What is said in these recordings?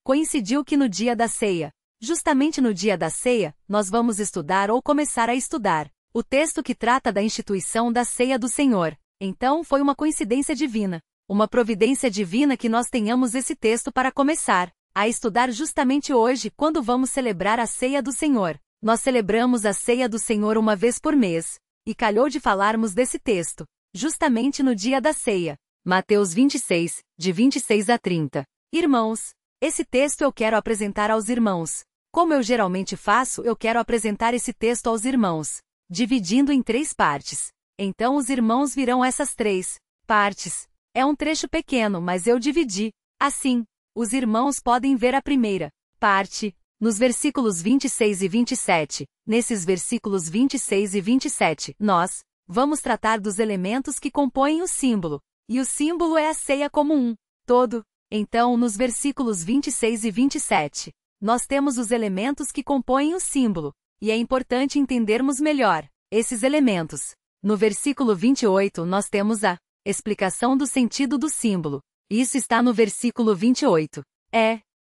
coincidiu que no dia da ceia, justamente no dia da ceia, nós vamos estudar ou começar a estudar o texto que trata da instituição da ceia do Senhor. Então foi uma coincidência divina, uma providência divina que nós tenhamos esse texto para começar a estudar justamente hoje, quando vamos celebrar a ceia do Senhor. Nós celebramos a ceia do Senhor uma vez por mês, e calhou de falarmos desse texto, justamente no dia da ceia. Mateus 26, de 26 a 30. Irmãos, esse texto eu quero apresentar aos irmãos. Como eu geralmente faço, eu quero apresentar esse texto aos irmãos, dividindo em 3 partes. Então os irmãos virão essas 3 partes. É um trecho pequeno, mas eu dividi. Assim, os irmãos podem ver a primeira parte, nos versículos 26 e 27. Nesses versículos 26 e 27, nós vamos tratar dos elementos que compõem o símbolo. E o símbolo é a ceia como um todo. Então, nos versículos 26 e 27, nós temos os elementos que compõem o símbolo. E é importante entendermos melhor esses elementos. No versículo 28, nós temos a explicação do sentido do símbolo. Isso está no versículo 28.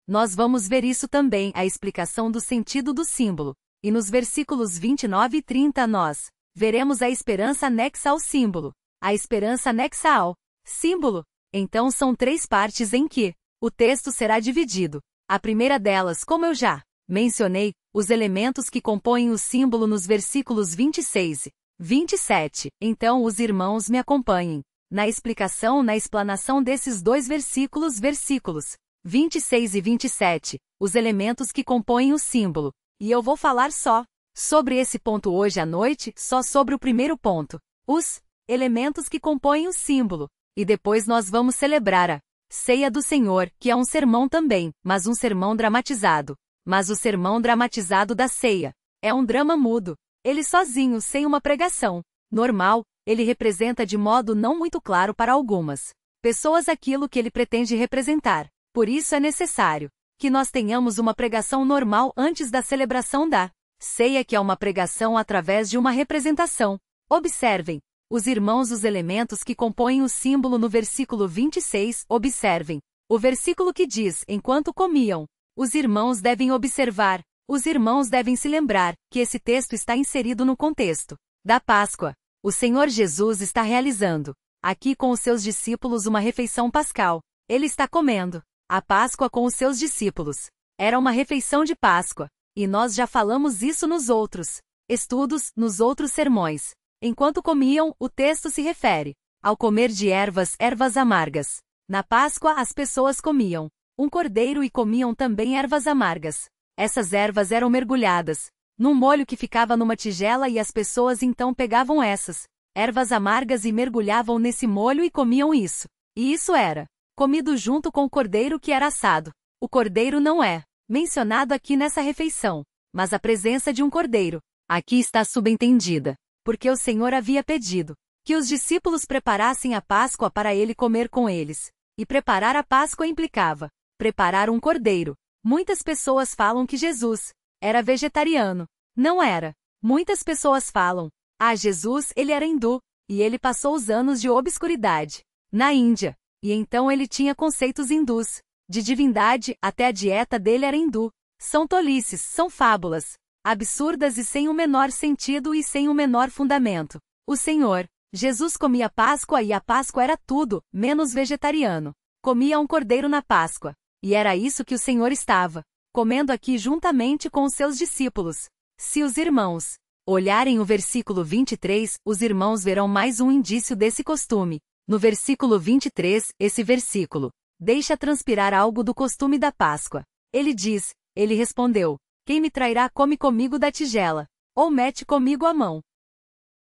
Nós vamos ver isso também, a explicação do sentido do símbolo. E nos versículos 29 e 30 nós veremos a esperança anexa ao símbolo. A esperança anexa ao símbolo. Então são 3 partes em que o texto será dividido. A primeira delas, como eu já mencionei, os elementos que compõem o símbolo nos versículos 26 e 27. Então os irmãos me acompanhem na explicação, na explanação desses 2 versículos 26 e 27, os elementos que compõem o símbolo. E eu vou falar só sobre esse ponto hoje à noite, só sobre o primeiro ponto, os elementos que compõem o símbolo. E depois nós vamos celebrar a ceia do Senhor, que é um sermão também, mas um sermão dramatizado. Mas o sermão dramatizado da ceia é um drama mudo. Ele sozinho, sem uma pregação normal, ele representa de modo não muito claro para algumas pessoas aquilo que ele pretende representar. Por isso é necessário que nós tenhamos uma pregação normal antes da celebração da ceia, que é uma pregação através de uma representação. Observem, os irmãos, os elementos que compõem o símbolo no versículo 26, observem. O versículo que diz, enquanto comiam, os irmãos devem observar, os irmãos devem se lembrar, que esse texto está inserido no contexto da Páscoa. O Senhor Jesus está realizando, aqui com os seus discípulos, uma refeição pascal. Ele está comendo a Páscoa com os seus discípulos. Era uma refeição de Páscoa, e nós já falamos isso nos outros estudos, nos outros sermões. Enquanto comiam, o texto se refere ao comer de ervas amargas. Na Páscoa as pessoas comiam um cordeiro e comiam também ervas amargas. Essas ervas eram mergulhadas num molho que ficava numa tigela, e as pessoas então pegavam essas ervas amargas e mergulhavam nesse molho e comiam isso. E isso era comido junto com o cordeiro que era assado. O cordeiro não é mencionado aqui nessa refeição, mas a presença de um cordeiro aqui está subentendida, porque o Senhor havia pedido que os discípulos preparassem a Páscoa para ele comer com eles. E preparar a Páscoa implicava preparar um cordeiro. Muitas pessoas falam que Jesus era vegetariano. Não era. Muitas pessoas falam, Jesus, ele era hindu, e ele passou os anos de obscuridade na Índia. E então ele tinha conceitos hindus de divindade, até a dieta dele era hindu. São tolices, são fábulas absurdas e sem o menor sentido e sem o menor fundamento. O Senhor Jesus comia Páscoa, e a Páscoa era tudo menos vegetariano. Comia um cordeiro na Páscoa. E era isso que o Senhor estava comendo aqui juntamente com os seus discípulos. Se os irmãos olharem o versículo 23, os irmãos verão mais um indício desse costume. No versículo 23, esse versículo deixa transpirar algo do costume da Páscoa. Ele diz, ele respondeu, quem me trairá come comigo da tigela, ou mete comigo a mão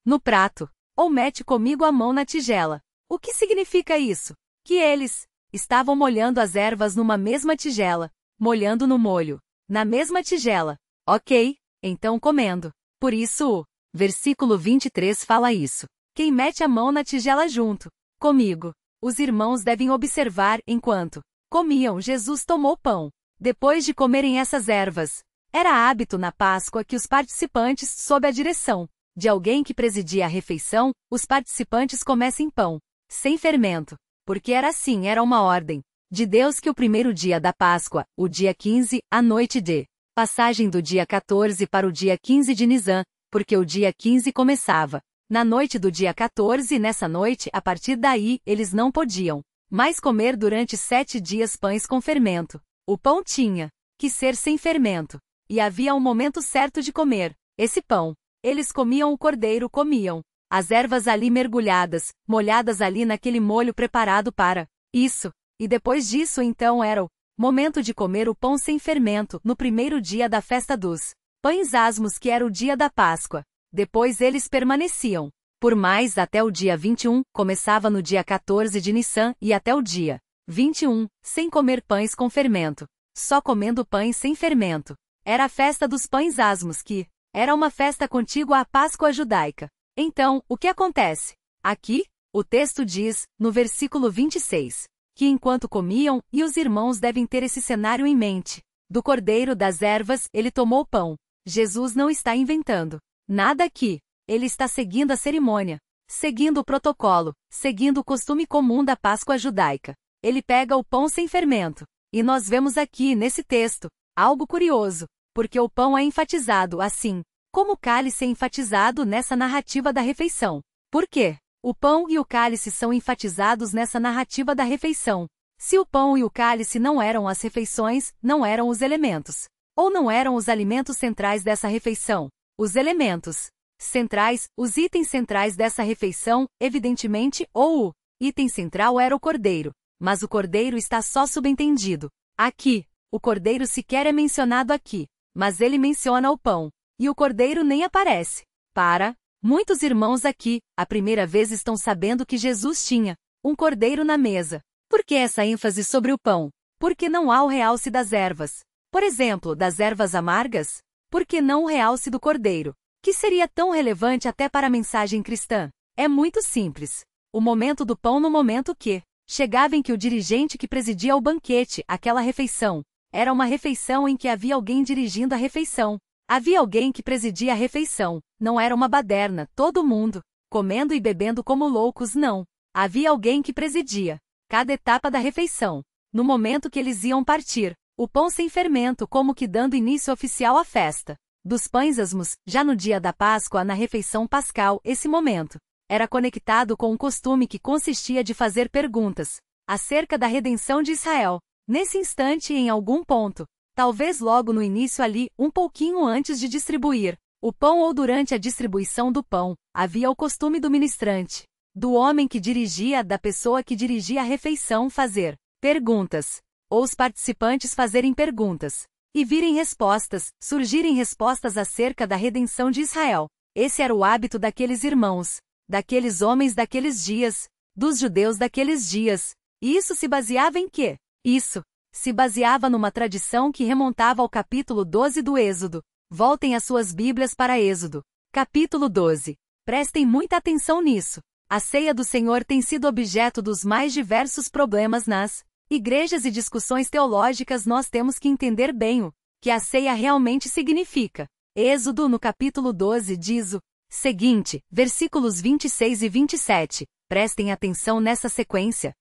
no prato, ou mete comigo a mão na tigela. O que significa isso? Que eles estavam molhando as ervas numa mesma tigela, molhando no molho, na mesma tigela. Ok, então comendo. Por isso o versículo 23 fala isso. Quem mete a mão na tigela junto comigo. Os irmãos devem observar, enquanto comiam, Jesus tomou pão. Depois de comerem essas ervas, era hábito na Páscoa que os participantes, sob a direção de alguém que presidia a refeição, os participantes comessem pão sem fermento. Porque era assim, era uma ordem. de Deus que o primeiro dia da Páscoa, o dia 15, a noite de passagem do dia 14 para o dia 15 de Nisã, porque o dia 15 começava na noite do dia 14 e nessa noite, a partir daí, eles não podiam mais comer durante 7 dias pães com fermento. O pão tinha que ser sem fermento, e havia um momento certo de comer esse pão. Eles comiam o cordeiro, comiam as ervas ali mergulhadas, molhadas ali naquele molho preparado para isso. E depois disso então era o momento de comer o pão sem fermento, no primeiro dia da festa dos pães asmos, que era o dia da Páscoa. Depois eles permaneciam por mais até o dia 21, começava no dia 14 de Nissan e até o dia 21, sem comer pães com fermento, só comendo pães sem fermento. Era a festa dos pães asmos, que era uma festa contígua à Páscoa judaica. Então, o que acontece? Aqui, o texto diz, no versículo 26, que enquanto comiam, e os irmãos devem ter esse cenário em mente, do cordeiro das ervas, ele tomou o pão. Jesus não está inventando nada aqui. Ele está seguindo a cerimônia, seguindo o protocolo, seguindo o costume comum da Páscoa judaica. Ele pega o pão sem fermento. E nós vemos aqui, nesse texto, algo curioso, porque o pão é enfatizado assim, como o cálice é enfatizado nessa narrativa da refeição. Por quê? O pão e o cálice são enfatizados nessa narrativa da refeição. Se o pão e o cálice não eram as refeições, não eram os elementos, ou não eram os alimentos centrais dessa refeição. Os elementos centrais, os itens centrais dessa refeição, evidentemente, ou o item central era o cordeiro, mas o cordeiro está só subentendido. Aqui, o cordeiro sequer é mencionado aqui, mas ele menciona o pão, e o cordeiro nem aparece. Para muitos irmãos aqui, a primeira vez estão sabendo que Jesus tinha um cordeiro na mesa. Por que essa ênfase sobre o pão? Porque não há o realce das ervas. Por exemplo, das ervas amargas? Por que não o realce do cordeiro? Que seria tão relevante até para a mensagem cristã? É muito simples. O momento do pão no momento que chegava em que o dirigente que presidia o banquete, aquela refeição, era uma refeição em que havia alguém dirigindo a refeição. Havia alguém que presidia a refeição. Não era uma baderna, todo mundo comendo e bebendo como loucos, não. Havia alguém que presidia cada etapa da refeição. No momento que eles iam partir, o pão sem fermento, como que dando início oficial à festa dos pães asmos, já no dia da Páscoa, na refeição pascal, esse momento era conectado com um costume que consistia de fazer perguntas acerca da redenção de Israel. Nesse instante, em algum ponto, talvez logo no início ali, um pouquinho antes de distribuir o pão ou durante a distribuição do pão, havia o costume do ministrante, do homem que dirigia, da pessoa que dirigia a refeição, fazer perguntas, ou os participantes fazerem perguntas e virem respostas, surgirem respostas acerca da redenção de Israel. Esse era o hábito daqueles irmãos, daqueles homens daqueles dias, dos judeus daqueles dias. E isso se baseava em quê? Isso se baseava numa tradição que remontava ao capítulo 12 do Êxodo. Voltem as suas Bíblias para Êxodo, capítulo 12. Prestem muita atenção nisso. A ceia do Senhor tem sido objeto dos mais diversos problemas nas igrejas e discussões teológicas. Nós temos que entender bem o que a ceia realmente significa. Êxodo, no capítulo 12, diz o seguinte, versículos 26 e 27. Prestem atenção nessa sequência.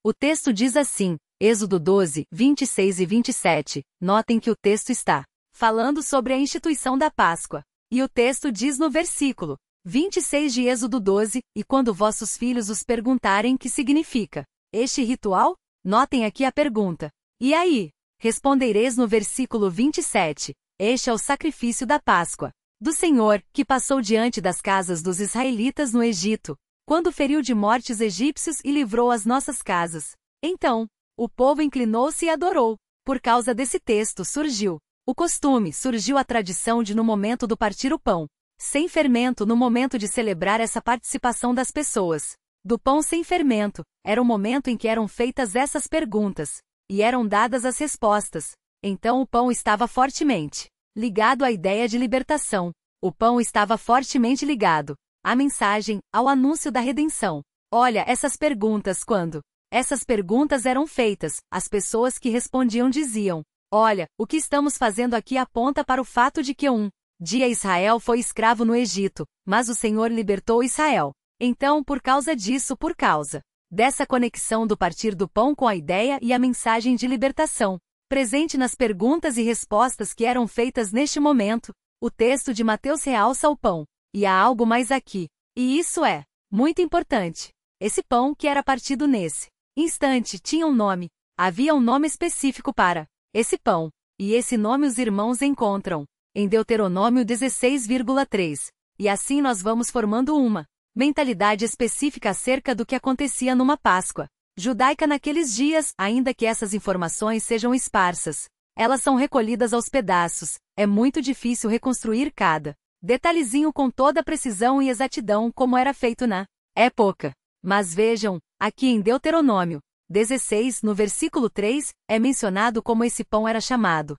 O texto diz assim, Êxodo 12, 26 e 27. Notem que o texto está falando sobre a instituição da Páscoa. E o texto diz no versículo 26 de Êxodo 12, e quando vossos filhos os perguntarem que significa este ritual, notem aqui a pergunta. E aí? Respondereis no versículo 27, este é o sacrifício da Páscoa do Senhor, que passou diante das casas dos israelitas no Egito, quando feriu de morte os egípcios e livrou as nossas casas. Então, o povo inclinou-se e adorou. Por causa desse texto surgiu o costume, surgiu a tradição de no momento do partir o pão sem fermento, no momento de celebrar essa participação das pessoas do pão sem fermento, era o momento em que eram feitas essas perguntas e eram dadas as respostas. Então o pão estava fortemente ligado à ideia de libertação. O pão estava fortemente ligado à mensagem, ao anúncio da redenção. Olha, essas perguntas, quando essas perguntas eram feitas, as pessoas que respondiam diziam: olha, o que estamos fazendo aqui aponta para o fato de que um dia Israel foi escravo no Egito, mas o Senhor libertou Israel. Então, por causa disso, por causa dessa conexão do partir do pão com a ideia e a mensagem de libertação, presente nas perguntas e respostas que eram feitas neste momento. O texto de Mateus realça o pão, e há algo mais aqui, e isso é muito importante. Esse pão que era partido nesse instante tinha um nome, havia um nome específico para esse pão, e esse nome os irmãos encontram em Deuteronômio 16,3. E assim nós vamos formando uma mentalidade específica acerca do que acontecia numa Páscoa judaica naqueles dias, ainda que essas informações sejam esparsas. Elas são recolhidas aos pedaços, é muito difícil reconstruir cada detalhezinho com toda a precisão e exatidão como era feito na época. Mas vejam, aqui em Deuteronômio 16, no versículo 3, é mencionado como esse pão era chamado.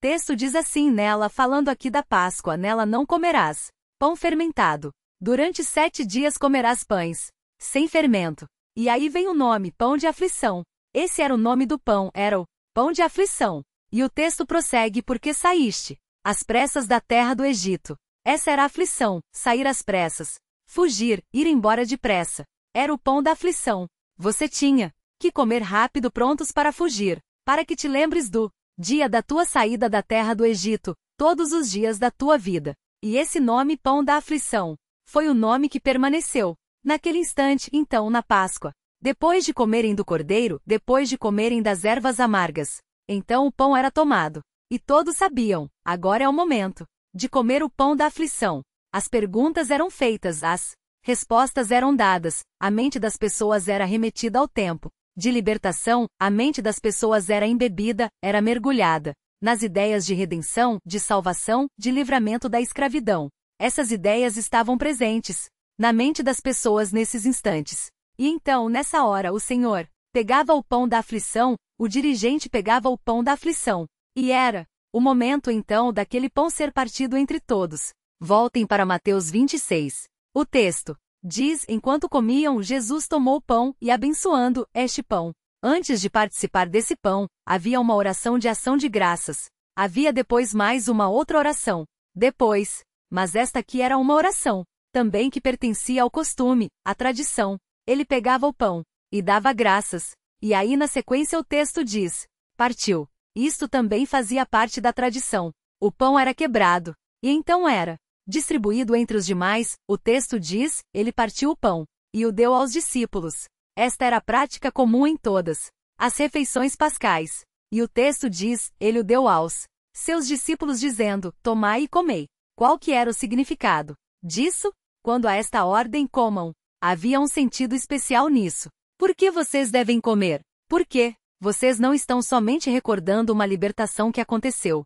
Texto diz assim nela, falando aqui da Páscoa, nela não comerás pão fermentado. Durante 7 dias comerás pães sem fermento. E aí vem o nome, pão de aflição. Esse era o nome do pão, era o pão de aflição. E o texto prossegue, porque saíste às pressas da terra do Egito. Essa era a aflição, sair às pressas. Fugir, ir embora depressa. Era o pão da aflição. Você tinha que comer rápido, prontos para fugir, para que te lembres do dia da tua saída da terra do Egito, todos os dias da tua vida. E esse nome, pão da aflição, foi o nome que permaneceu naquele instante, então, na Páscoa. Depois de comerem do cordeiro, depois de comerem das ervas amargas, então o pão era tomado. E todos sabiam, agora é o momento de comer o pão da aflição. As perguntas eram feitas, as respostas eram dadas, a mente das pessoas era remetida ao tempo de libertação, a mente das pessoas era embebida, era mergulhada nas ideias de redenção, de salvação, de livramento da escravidão. Essas ideias estavam presentes na mente das pessoas nesses instantes. E então, nessa hora, o Senhor pegava o pão da aflição, o dirigente pegava o pão da aflição. E era o momento, então, daquele pão ser partido entre todos. Voltem para Mateus 26. O texto diz, enquanto comiam, Jesus tomou o pão e, abençoando este pão. Antes de participar desse pão, havia uma oração de ação de graças. Havia depois mais uma outra oração. Depois, mas esta aqui era uma oração, também que pertencia ao costume, à tradição. Ele pegava o pão e dava graças. E aí na sequência o texto diz, partiu. Isto também fazia parte da tradição. O pão era quebrado, e então era distribuído entre os demais. O texto diz, ele partiu o pão e o deu aos discípulos. Esta era a prática comum em todas as refeições pascais. E o texto diz, ele o deu aos seus discípulos dizendo, tomai e comei. Qual que era o significado disso? Quando a esta ordem comam, havia um sentido especial nisso. Por que vocês devem comer? Por quê? Vocês não estão somente recordando uma libertação que aconteceu.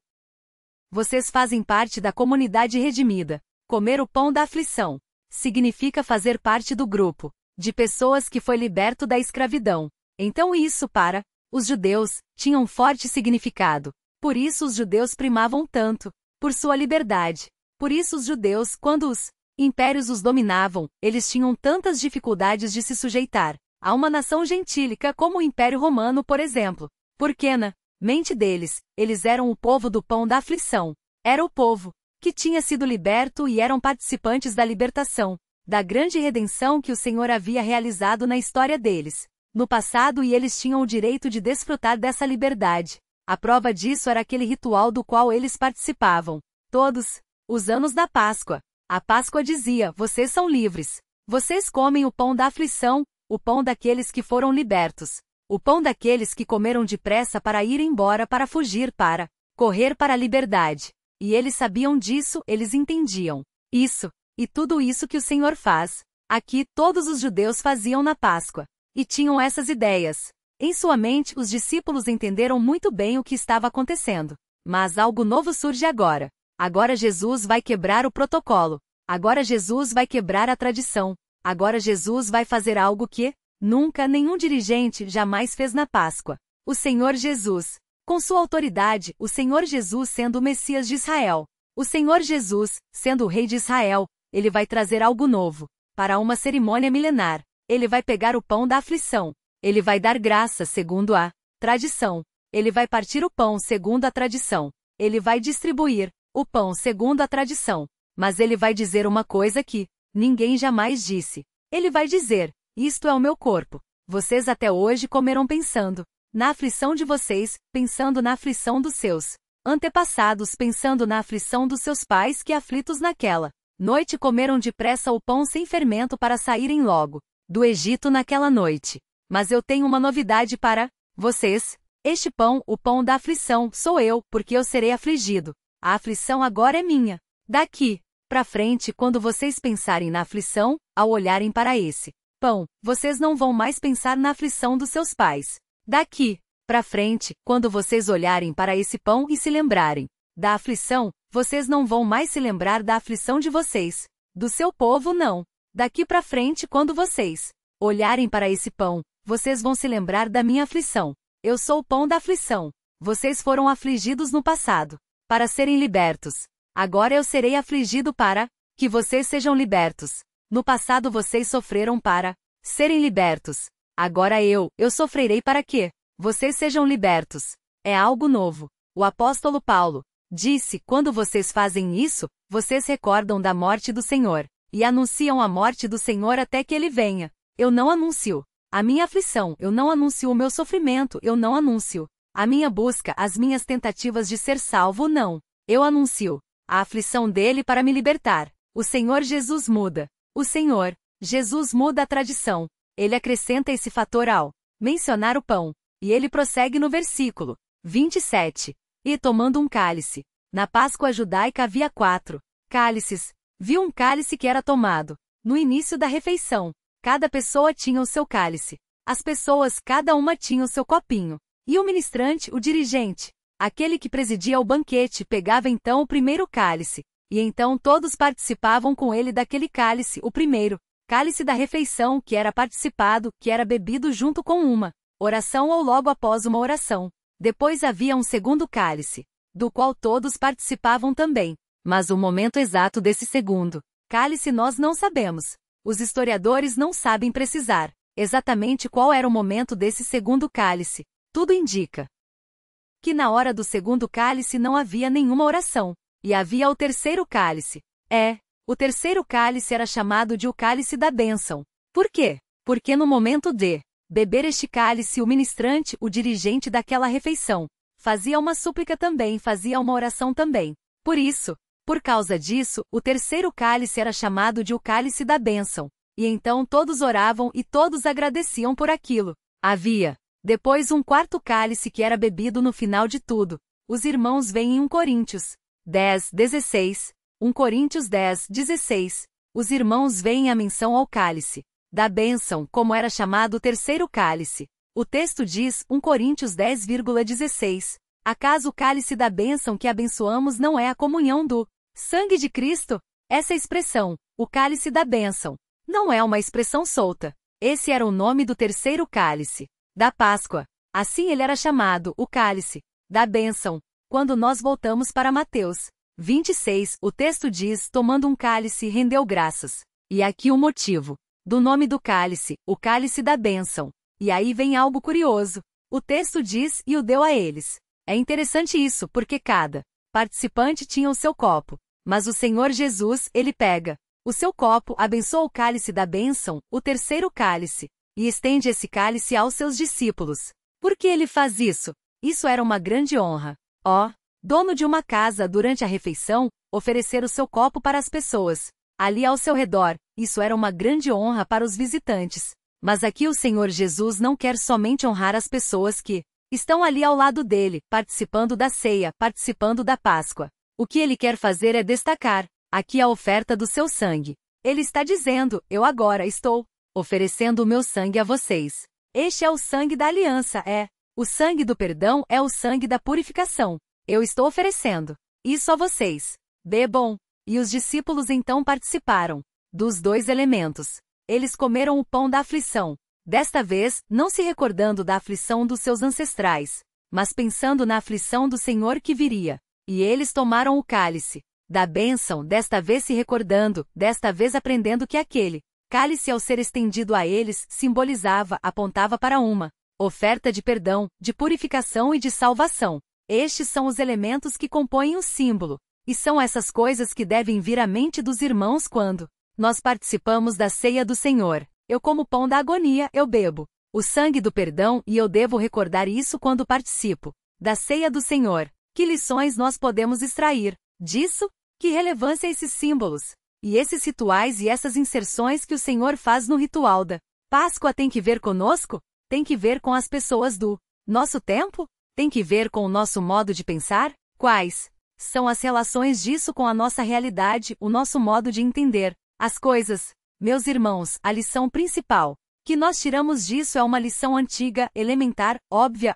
Vocês fazem parte da comunidade redimida. Comer o pão da aflição significa fazer parte do grupo de pessoas que foi liberto da escravidão. Então isso, para os judeus, tinha um forte significado. Por isso os judeus primavam tanto por sua liberdade. Por isso os judeus, quando os impérios os dominavam, eles tinham tantas dificuldades de se sujeitar a uma nação gentílica como o Império Romano, por exemplo. Porque na mente deles, eles eram o povo do pão da aflição. Era o povo que tinha sido liberto e eram participantes da libertação, da grande redenção que o Senhor havia realizado na história deles no passado, e eles tinham o direito de desfrutar dessa liberdade. A prova disso era aquele ritual do qual eles participavam todos os anos da Páscoa. A Páscoa dizia, vocês são livres. Vocês comem o pão da aflição, o pão daqueles que foram libertos. O pão daqueles que comeram depressa para ir embora, para fugir, para correr para a liberdade. E eles sabiam disso, eles entendiam isso. E tudo isso que o Senhor faz. Aqui, todos os judeus faziam na Páscoa. E tinham essas ideias. Em sua mente, os discípulos entenderam muito bem o que estava acontecendo. Mas algo novo surge agora. Agora Jesus vai quebrar o protocolo. Agora Jesus vai quebrar a tradição. Agora Jesus vai fazer algo que nunca nenhum dirigente jamais fez na Páscoa. O Senhor Jesus, com sua autoridade, o Senhor Jesus sendo o Messias de Israel, o Senhor Jesus, sendo o Rei de Israel, ele vai trazer algo novo para uma cerimônia milenar. Ele vai pegar o pão da aflição. Ele vai dar graça segundo a tradição. Ele vai partir o pão segundo a tradição. Ele vai distribuir o pão segundo a tradição. Mas ele vai dizer uma coisa que ninguém jamais disse. Ele vai dizer, Isto é o meu corpo. Vocês até hoje comeram pensando na aflição de vocês, pensando na aflição dos seus antepassados, pensando na aflição dos seus pais que aflitos naquela noite comeram depressa o pão sem fermento para saírem logo do Egito naquela noite. Mas eu tenho uma novidade para vocês. Este pão, o pão da aflição, sou eu, porque eu serei afligido. A aflição agora é minha. Daqui para frente, quando vocês pensarem na aflição, ao olharem para esse pão, vocês não vão mais pensar na aflição dos seus pais. Daqui para frente, quando vocês olharem para esse pão e se lembrarem da aflição, vocês não vão mais se lembrar da aflição de vocês. Do seu povo, não. Daqui para frente, quando vocês olharem para esse pão, vocês vão se lembrar da minha aflição. Eu sou o pão da aflição. Vocês foram afligidos no passado para serem libertos. Agora eu serei afligido para que vocês sejam libertos. No passado vocês sofreram para serem libertos. Agora eu sofrerei para que vocês sejam libertos. É algo novo. O apóstolo Paulo disse: quando vocês fazem isso, vocês recordam da morte do Senhor e anunciam a morte do Senhor até que ele venha. Eu não anuncio a minha aflição, eu não anuncio o meu sofrimento, eu não anuncio a minha busca, as minhas tentativas de ser salvo, não. Eu anuncio a aflição dele para me libertar. O Senhor Jesus muda. O Senhor Jesus muda a tradição. Ele acrescenta esse fator ao mencionar o pão. E ele prossegue no versículo 27. E tomando um cálice. Na Páscoa judaica havia 4 cálices. Viu um cálice que era tomado no início da refeição. Cada pessoa tinha o seu cálice. As pessoas, cada uma tinha o seu copinho. E o ministrante, o dirigente, aquele que presidia o banquete, pegava então o primeiro cálice. E então todos participavam com ele daquele cálice, o primeiro cálice da refeição, que era participado, que era bebido junto com uma oração ou logo após uma oração. Depois havia um segundo cálice, do qual todos participavam também. Mas o momento exato desse segundo cálice nós não sabemos. Os historiadores não sabem precisar exatamente qual era o momento desse segundo cálice. Tudo indica que na hora do segundo cálice não havia nenhuma oração. E havia o terceiro cálice. O terceiro cálice era chamado de o cálice da bênção. Por quê? Porque no momento de beber este cálice, o ministrante, o dirigente daquela refeição, fazia uma súplica também, fazia uma oração também. Por isso, por causa disso, o terceiro cálice era chamado de o cálice da bênção. E então todos oravam e todos agradeciam por aquilo. Havia depois um quarto cálice que era bebido no final de tudo. Os irmãos veem em 1 Coríntios 10:16, 1 Coríntios 10:16. Os irmãos veem a menção ao cálice da bênção, como era chamado o terceiro cálice. O texto diz, 1 Coríntios 10:16, acaso o cálice da bênção que abençoamos não é a comunhão do sangue de Cristo? Essa expressão, o cálice da bênção, não é uma expressão solta. Esse era o nome do terceiro cálice da Páscoa. Assim ele era chamado, o cálice da bênção. Quando nós voltamos para Mateus 26, o texto diz, tomando um cálice, rendeu graças. E aqui o motivo do nome do cálice, o cálice da bênção. E aí vem algo curioso. O texto diz, e o deu a eles. É interessante isso, porque cada participante tinha o seu copo. Mas o Senhor Jesus, ele pega o seu copo, abençoa o cálice da bênção, o terceiro cálice, e estende esse cálice aos seus discípulos. Por que ele faz isso? Isso era uma grande honra. Dono de uma casa, durante a refeição, oferecer o seu copo para as pessoas ali ao seu redor, isso era uma grande honra para os visitantes. Mas aqui o Senhor Jesus não quer somente honrar as pessoas que estão ali ao lado dele, participando da ceia, participando da Páscoa. O que ele quer fazer é destacar aqui a oferta do seu sangue. Ele está dizendo, eu agora estou oferecendo o meu sangue a vocês. Este é o sangue da aliança, o sangue do perdão, é o sangue da purificação. Eu estou oferecendo isso a vocês. Bebam. E os discípulos então participaram dos 2 elementos. Eles comeram o pão da aflição. Desta vez, não se recordando da aflição dos seus ancestrais, mas pensando na aflição do Senhor que viria. E eles tomaram o cálice da bênção, desta vez se recordando, desta vez aprendendo que aquele cálice, ao ser estendido a eles, simbolizava, apontava para uma oferta de perdão, de purificação e de salvação. Estes são os elementos que compõem o símbolo, e são essas coisas que devem vir à mente dos irmãos quando nós participamos da ceia do Senhor. Eu como pão da agonia, eu bebo o sangue do perdão e eu devo recordar isso quando participo da ceia do Senhor. Que lições nós podemos extrair disso? Que relevância esses símbolos, e esses rituais e essas inserções que o Senhor faz no ritual da Páscoa tem que ver conosco? Tem que ver com as pessoas do nosso tempo? Tem que ver com o nosso modo de pensar? Quais são as relações disso com a nossa realidade, o nosso modo de entender as coisas? Meus irmãos, a lição principal que nós tiramos disso é uma lição antiga, elementar, óbvia,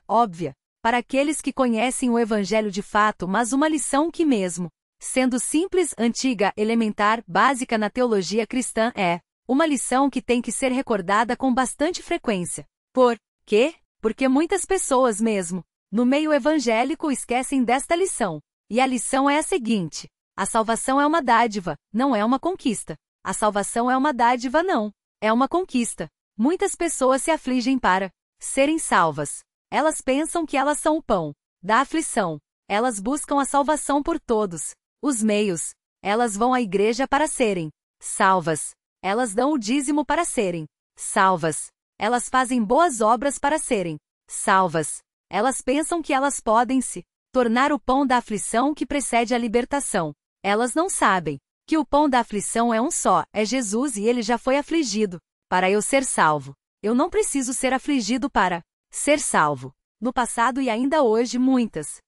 para aqueles que conhecem o Evangelho de fato, mas uma lição que mesmo sendo simples, antiga, elementar, básica na teologia cristã é uma lição que tem que ser recordada com bastante frequência. Por quê? Porque muitas pessoas mesmo no meio evangélico esquecem desta lição. E a lição é a seguinte: a salvação é uma dádiva, não é uma conquista. A salvação é uma dádiva, não é uma conquista. Muitas pessoas se afligem para serem salvas. Elas pensam que elas são o pão da aflição. Elas buscam a salvação por todos os meios. Elas vão à igreja para serem salvas. Elas dão o dízimo para serem salvas. Elas fazem boas obras para serem salvas. Elas pensam que elas podem se tornar o pão da aflição que precede a libertação. Elas não sabem que o pão da aflição é um só, é Jesus e ele já foi afligido para eu ser salvo. Eu não preciso ser afligido para ser salvo. No passado e ainda hoje muitas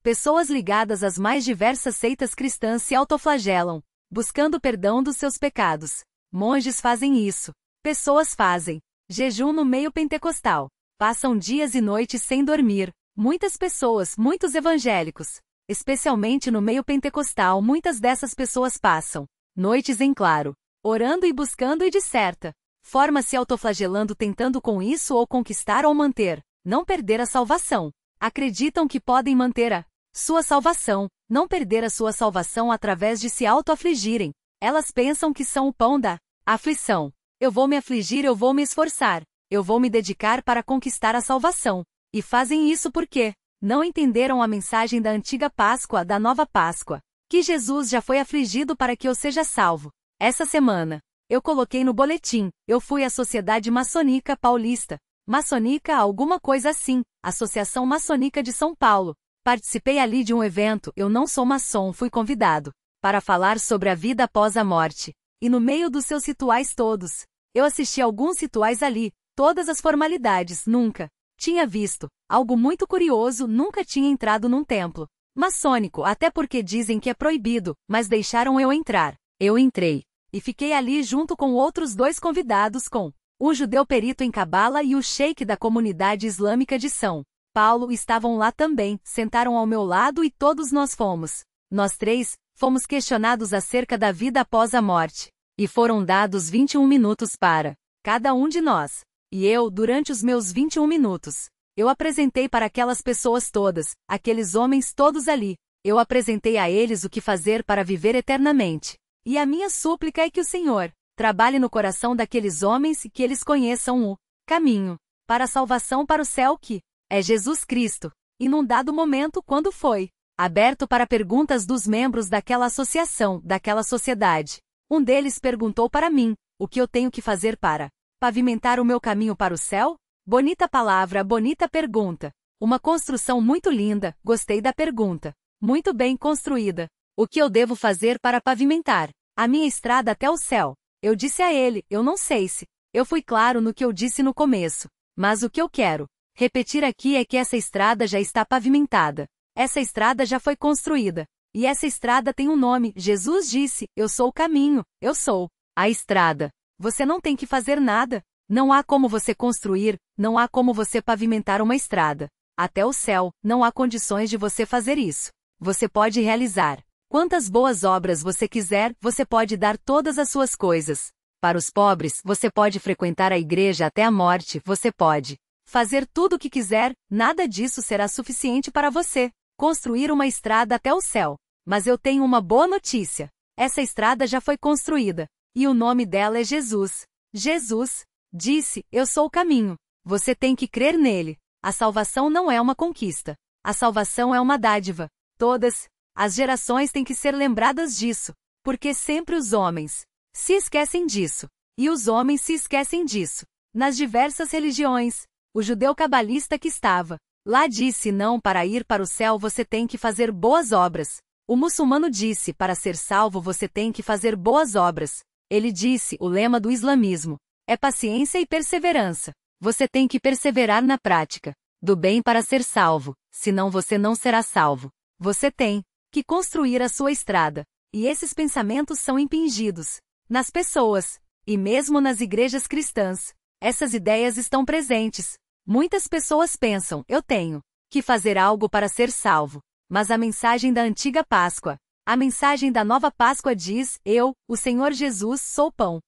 pessoas ligadas às mais diversas seitas cristãs se autoflagelam, buscando perdão dos seus pecados. Monges fazem isso. Pessoas fazem jejum no meio pentecostal. Passam dias e noites sem dormir. Muitas pessoas, muitos evangélicos, especialmente no meio pentecostal, muitas dessas pessoas passam noites em claro, orando e buscando e de certa forma se autoflagelando, tentando com isso ou conquistar ou manter, não perder a salvação. Acreditam que podem manter a sua salvação, não perder a sua salvação através de se auto-afligirem. Elas pensam que são o pão da aflição. Eu vou me afligir, eu vou me esforçar, eu vou me dedicar para conquistar a salvação. E fazem isso porque não entenderam a mensagem da antiga Páscoa, da nova Páscoa, que Jesus já foi afligido para que eu seja salvo. Essa semana, eu coloquei no boletim, eu fui à Sociedade Maçônica Paulista, Maçônica alguma coisa assim, Associação Maçônica de São Paulo. Participei ali de um evento, eu não sou maçom, fui convidado para falar sobre a vida após a morte. E no meio dos seus rituais todos, eu assisti alguns rituais ali, todas as formalidades, nunca tinha visto algo muito curioso, nunca tinha entrado num templo maçônico, até porque dizem que é proibido, mas deixaram eu entrar. Eu entrei e fiquei ali junto com outros dois convidados, com um judeu perito em cabala e o sheik da comunidade islâmica de São Paulo estavam lá também, sentaram ao meu lado e todos nós fomos. Nós três fomos questionados acerca da vida após a morte. E foram dados 21 minutos para cada um de nós. E eu, durante os meus 21 minutos, eu apresentei para aquelas pessoas todas, aqueles homens todos ali, eu apresentei a eles o que fazer para viver eternamente. E a minha súplica é que o Senhor trabalhe no coração daqueles homens e que eles conheçam o caminho para a salvação, para o céu, que é Jesus Cristo. E num dado momento, quando foi aberto para perguntas dos membros daquela associação, daquela sociedade, um deles perguntou para mim, o que eu tenho que fazer para pavimentar o meu caminho para o céu? Bonita palavra, bonita pergunta. Uma construção muito linda, gostei da pergunta. Muito bem construída. O que eu devo fazer para pavimentar a minha estrada até o céu? Eu disse a ele, eu não sei se eu fui claro no que eu disse no começo, mas o que eu quero repetir aqui é que essa estrada já está pavimentada. Essa estrada já foi construída. E essa estrada tem um nome. Jesus disse, eu sou o caminho, eu sou a estrada. Você não tem que fazer nada. Não há como você construir, não há como você pavimentar uma estrada até o céu, não há condições de você fazer isso. Você pode realizar quantas boas obras você quiser, você pode dar todas as suas coisas para os pobres, você pode frequentar a igreja até a morte, você pode fazer tudo o que quiser, nada disso será suficiente para você construir uma estrada até o céu. Mas eu tenho uma boa notícia. Essa estrada já foi construída. E o nome dela é Jesus. Jesus disse, eu sou o caminho. Você tem que crer nele. A salvação não é uma conquista. A salvação é uma dádiva. Todas as gerações têm que ser lembradas disso. Porque sempre os homens se esquecem disso. E os homens se esquecem disso. Nas diversas religiões, o judeu cabalista que estava lá disse não, para ir para o céu você tem que fazer boas obras. O muçulmano disse para ser salvo você tem que fazer boas obras. Ele disse o lema do islamismo é paciência e perseverança. Você tem que perseverar na prática do bem para ser salvo, senão você não será salvo. Você tem que construir a sua estrada. E esses pensamentos são impingidos nas pessoas, e mesmo nas igrejas cristãs. Essas ideias estão presentes. Muitas pessoas pensam, eu tenho que fazer algo para ser salvo. Mas a mensagem da antiga Páscoa, a mensagem da nova Páscoa diz, eu, o Senhor Jesus, sou o pão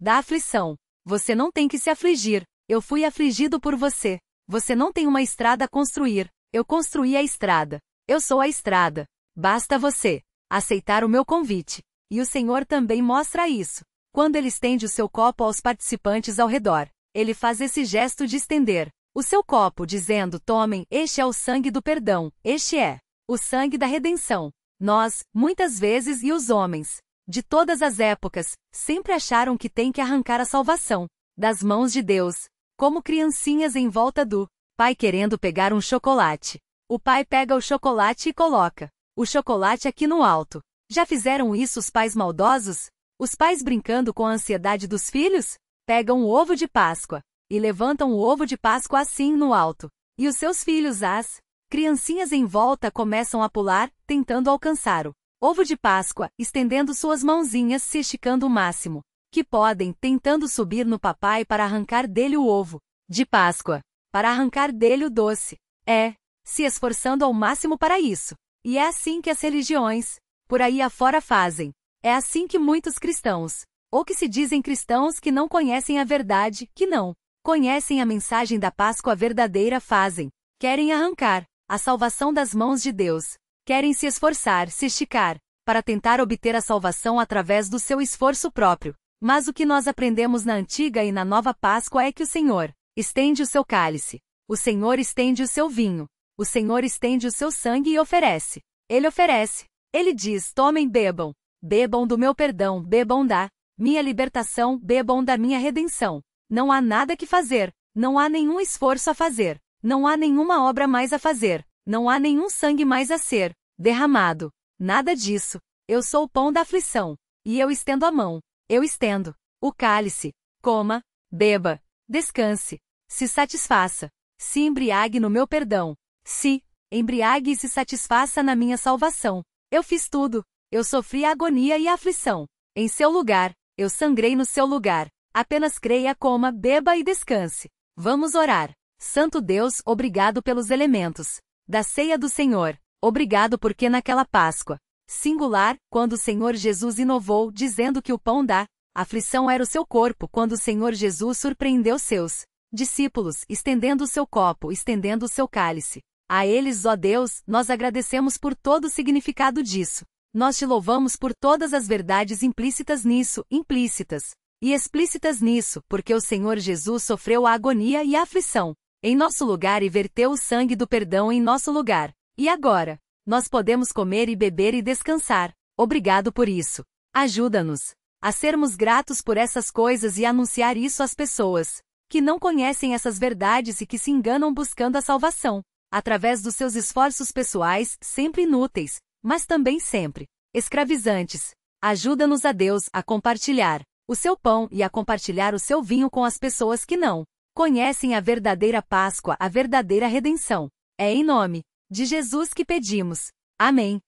da aflição. Você não tem que se afligir, eu fui afligido por você. Você não tem uma estrada a construir, eu construí a estrada. Eu sou a estrada. Basta você aceitar o meu convite. E o Senhor também mostra isso. Quando ele estende o seu copo aos participantes ao redor, ele faz esse gesto de estender o seu copo, dizendo, tomem, este é o sangue do perdão, este é o sangue da redenção. Nós, muitas vezes, e os homens, de todas as épocas, sempre acharam que tem que arrancar a salvação das mãos de Deus, como criancinhas em volta do pai querendo pegar um chocolate. O pai pega o chocolate e coloca o chocolate aqui no alto. Já fizeram isso os pais maldosos? Os pais brincando com a ansiedade dos filhos? Pegam o ovo de Páscoa e levantam o ovo de Páscoa assim no alto. E os seus filhos, as criancinhas em volta, começam a pular, tentando alcançar o ovo de Páscoa, estendendo suas mãozinhas, se esticando o máximo que podem, tentando subir no papai para arrancar dele o ovo de Páscoa, para arrancar dele o doce. Se esforçando ao máximo para isso. E é assim que as religiões, por aí afora, fazem. É assim que muitos cristãos, ou que se dizem cristãos que não conhecem a verdade, que não conhecem a mensagem da Páscoa verdadeira, fazem. Querem arrancar a salvação das mãos de Deus. Querem se esforçar, se esticar, para tentar obter a salvação através do seu esforço próprio. Mas o que nós aprendemos na antiga e na nova Páscoa é que o Senhor estende o seu cálice. O Senhor estende o seu vinho. O Senhor estende o seu sangue e oferece. Ele oferece. Ele diz, tomem, bebam. Bebam do meu perdão, bebam da minha libertação, bebam da minha redenção. Não há nada que fazer. Não há nenhum esforço a fazer. Não há nenhuma obra mais a fazer. Não há nenhum sangue mais a ser derramado. Nada disso. Eu sou o pão da aflição. E eu estendo a mão. Eu estendo o cálice. Coma, beba, descanse, se satisfaça. Se embriague no meu perdão. Se embriague e se satisfaça na minha salvação. Eu fiz tudo. Eu sofri a agonia e a aflição. Em seu lugar, eu sangrei no seu lugar. Apenas creia, coma, beba e descanse. Vamos orar. Santo Deus, obrigado pelos elementos da ceia do Senhor. Obrigado porque naquela Páscoa singular, quando o Senhor Jesus inovou, dizendo que o pão da aflição era o seu corpo, quando o Senhor Jesus surpreendeu seus discípulos, estendendo o seu copo, estendendo o seu cálice. A eles, ó Deus, nós agradecemos por todo o significado disso. Nós te louvamos por todas as verdades implícitas nisso, implícitas e explícitas nisso, porque o Senhor Jesus sofreu a agonia e a aflição em nosso lugar e verteu o sangue do perdão em nosso lugar. E agora, nós podemos comer e beber e descansar. Obrigado por isso. Ajuda-nos a sermos gratos por essas coisas e anunciar isso às pessoas que não conhecem essas verdades e que se enganam buscando a salvação através dos seus esforços pessoais, sempre inúteis, mas também sempre escravizantes. Ajuda-nos, a Deus, a compartilhar o seu pão e a compartilhar o seu vinho com as pessoas que não conhecem a verdadeira Páscoa, a verdadeira redenção. É em nome de Jesus que pedimos. Amém.